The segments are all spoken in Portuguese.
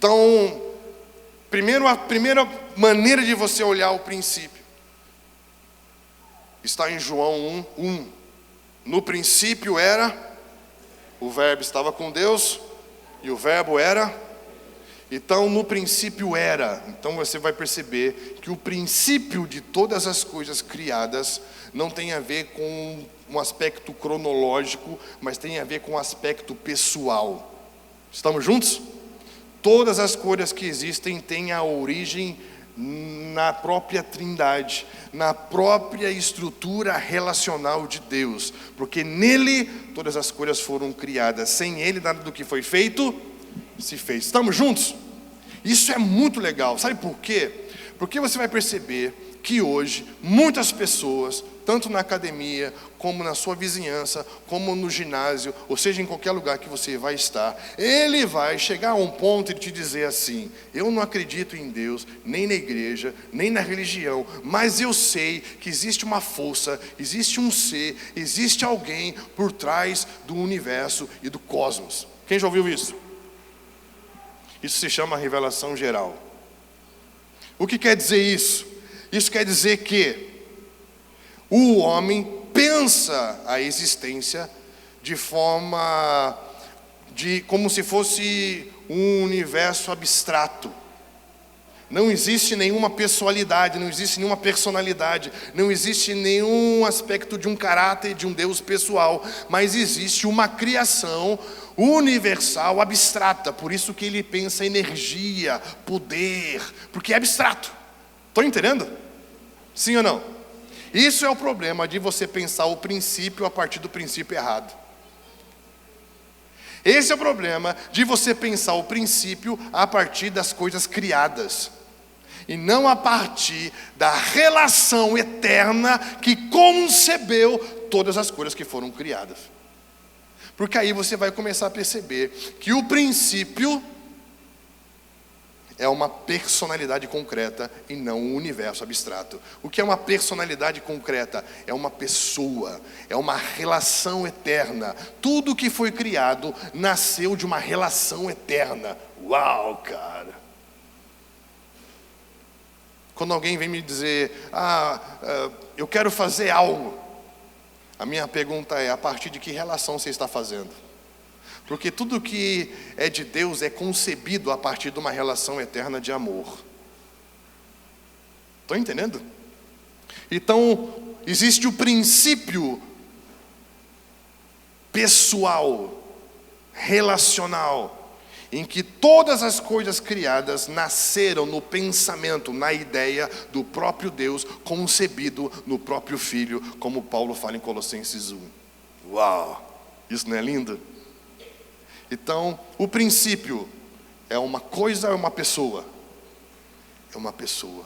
Então, a primeira maneira de você olhar o princípio está em João 1:1. No princípio era, o verbo estava com Deus, e o verbo era. Então, no princípio era. Então você vai perceber que o princípio de todas as coisas criadas não tem a ver com um aspecto cronológico, mas tem a ver com um aspecto pessoal. Estamos juntos? Todas as coisas que existem têm a origem na própria Trindade, na própria estrutura relacional de Deus, porque nele todas as coisas foram criadas. Sem ele nada do que foi feito se fez. Estamos juntos? Isso é muito legal. Sabe por quê? Porque você vai perceber que hoje muitas pessoas, tanto na academia, como na sua vizinhança, como no ginásio, ou seja, em qualquer lugar que você vai estar, ele vai chegar a um ponto de te dizer assim: eu não acredito em Deus, nem na igreja, nem na religião, mas eu sei que existe uma força, existe um ser, existe alguém por trás do universo e do cosmos. Quem já ouviu isso? Isso se chama revelação geral. O que quer dizer isso? Isso quer dizer que o homem pensa a existência de forma como se fosse um universo abstrato. Não existe nenhuma pessoalidade, não existe nenhuma personalidade, não existe nenhum aspecto de um caráter de um Deus pessoal, mas existe uma criação universal, abstrata. Por isso que ele pensa energia, poder, porque é abstrato. Estão entendendo? Sim ou não? Isso é o problema de você pensar o princípio a partir do princípio errado. Esse é o problema de você pensar o princípio a partir das coisas criadas, e não a partir da relação eterna que concebeu todas as coisas que foram criadas. Porque aí você vai começar a perceber que o princípio é uma personalidade concreta e não um universo abstrato. O que é uma personalidade concreta? É uma pessoa, é uma relação eterna. Tudo que foi criado nasceu de uma relação eterna. Uau, cara! Quando alguém vem me dizer, eu quero fazer algo, a minha pergunta é: a partir de que relação você está fazendo? Porque tudo que é de Deus é concebido a partir de uma relação eterna de amor. Estão entendendo? Então, existe o princípio pessoal, relacional, em que todas as coisas criadas nasceram no pensamento, na ideia do próprio Deus, concebido no próprio Filho, como Paulo fala em Colossenses 1. Uau! Isso não é lindo? Então, o princípio é uma coisa ou é uma pessoa? É uma pessoa.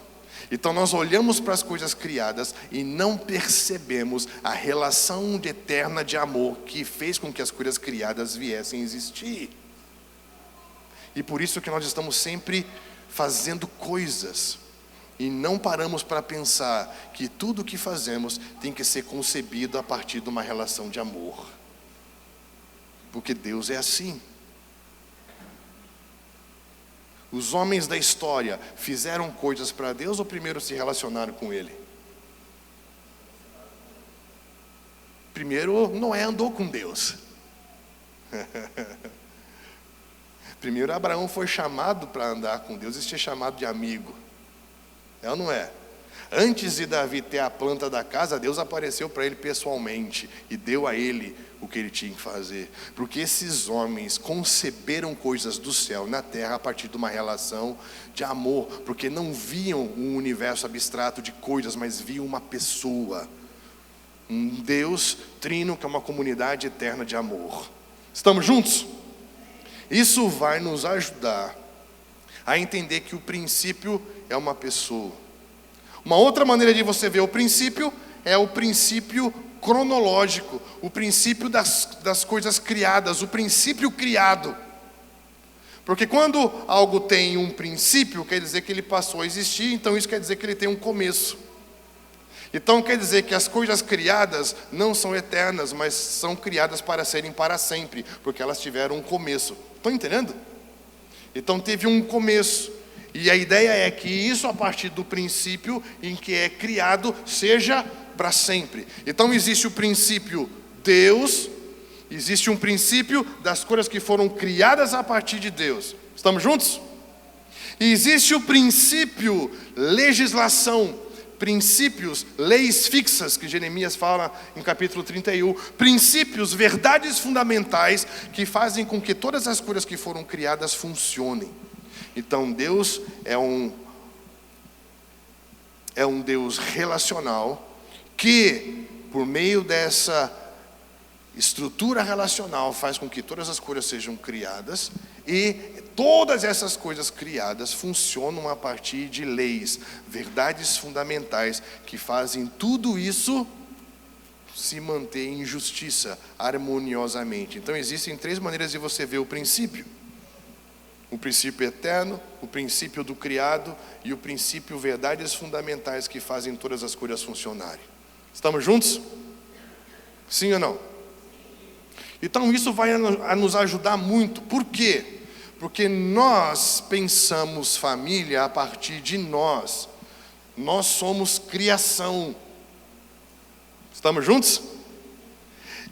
Então nós olhamos para as coisas criadas e não percebemos a relação eterna de amor que fez com que as coisas criadas viessem a existir. E por isso que nós estamos sempre fazendo coisas e não paramos para pensar que tudo o que fazemos tem que ser concebido a partir de uma relação de amor. Porque Deus é assim. Os homens da história fizeram coisas para Deus ou primeiro se relacionaram com Ele? Primeiro Noé andou com Deus. Primeiro Abraão foi chamado para andar com Deus e ser chamado de amigo. É ou não é? Antes de Davi ter a planta da casa, Deus apareceu para ele pessoalmente e deu a ele o que ele tinha que fazer. Porque esses homens conceberam coisas do céu na terra a partir de uma relação de amor. Porque não viam um universo abstrato de coisas, mas viam uma pessoa. Um Deus trino que é uma comunidade eterna de amor. Estamos juntos? Isso vai nos ajudar a entender que o princípio é uma pessoa. Uma outra maneira de você ver o princípio é o princípio cronológico, o princípio das coisas criadas, o princípio criado. Porque quando algo tem um princípio, quer dizer que ele passou a existir, então isso quer dizer que ele tem um começo. Então quer dizer que as coisas criadas não são eternas, mas são criadas para serem para sempre, porque elas tiveram um começo. Estão entendendo? Então teve um começo. E a ideia é que isso, a partir do princípio em que é criado, seja para sempre. Então existe o princípio Deus, existe um princípio das coisas que foram criadas a partir de Deus. Estamos juntos? E existe o princípio legislação, princípios, leis fixas, que Jeremias fala em capítulo 31, princípios, verdades fundamentais que fazem com que todas as coisas que foram criadas funcionem. Então Deus é um Deus relacional que, por meio dessa estrutura relacional, faz com que todas as coisas sejam criadas, e todas essas coisas criadas funcionam a partir de leis, verdades fundamentais que fazem tudo isso se manter em justiça, harmoniosamente. Então existem 3 maneiras de você ver o princípio: o princípio eterno, o princípio do criado e o princípio verdades fundamentais que fazem todas as coisas funcionarem. Estamos juntos? Sim ou não? Então isso vai nos ajudar muito. Por quê? Porque nós pensamos família a partir de nós. Nós somos criação. Estamos juntos?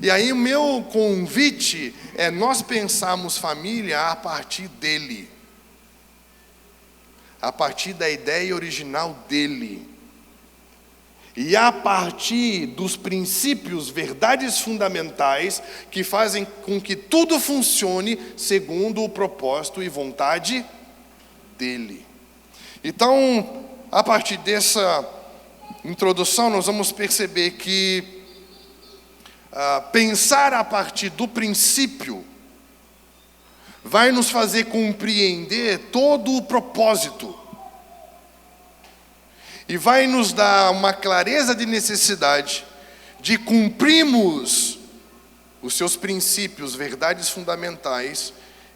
E aí o meu convite é nós pensarmos família a partir dele. A partir da ideia original dele. E a partir dos princípios, verdades fundamentais que fazem com que tudo funcione segundo o propósito e vontade dele. Então, a partir dessa introdução, nós vamos perceber que pensar a partir do princípio vai nos fazer compreender todo o propósito. E vai nos dar uma clareza de necessidade de cumprirmos os seus princípios, verdades fundamentais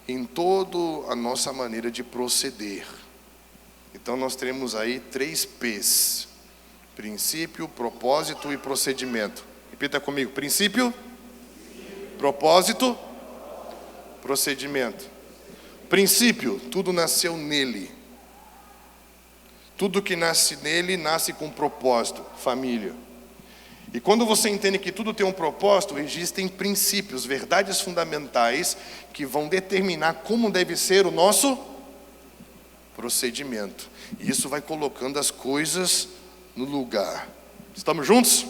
em toda a nossa maneira de proceder. Então nós teremos aí 3 P's: princípio, propósito e procedimento. Repita comigo: princípio, propósito, procedimento. Princípio, tudo nasceu nele. Tudo que nasce nele, nasce com propósito, família. E quando você entende que tudo tem um propósito, existem princípios, verdades fundamentais que vão determinar como deve ser o nosso procedimento. E isso vai colocando as coisas no lugar. Estamos juntos?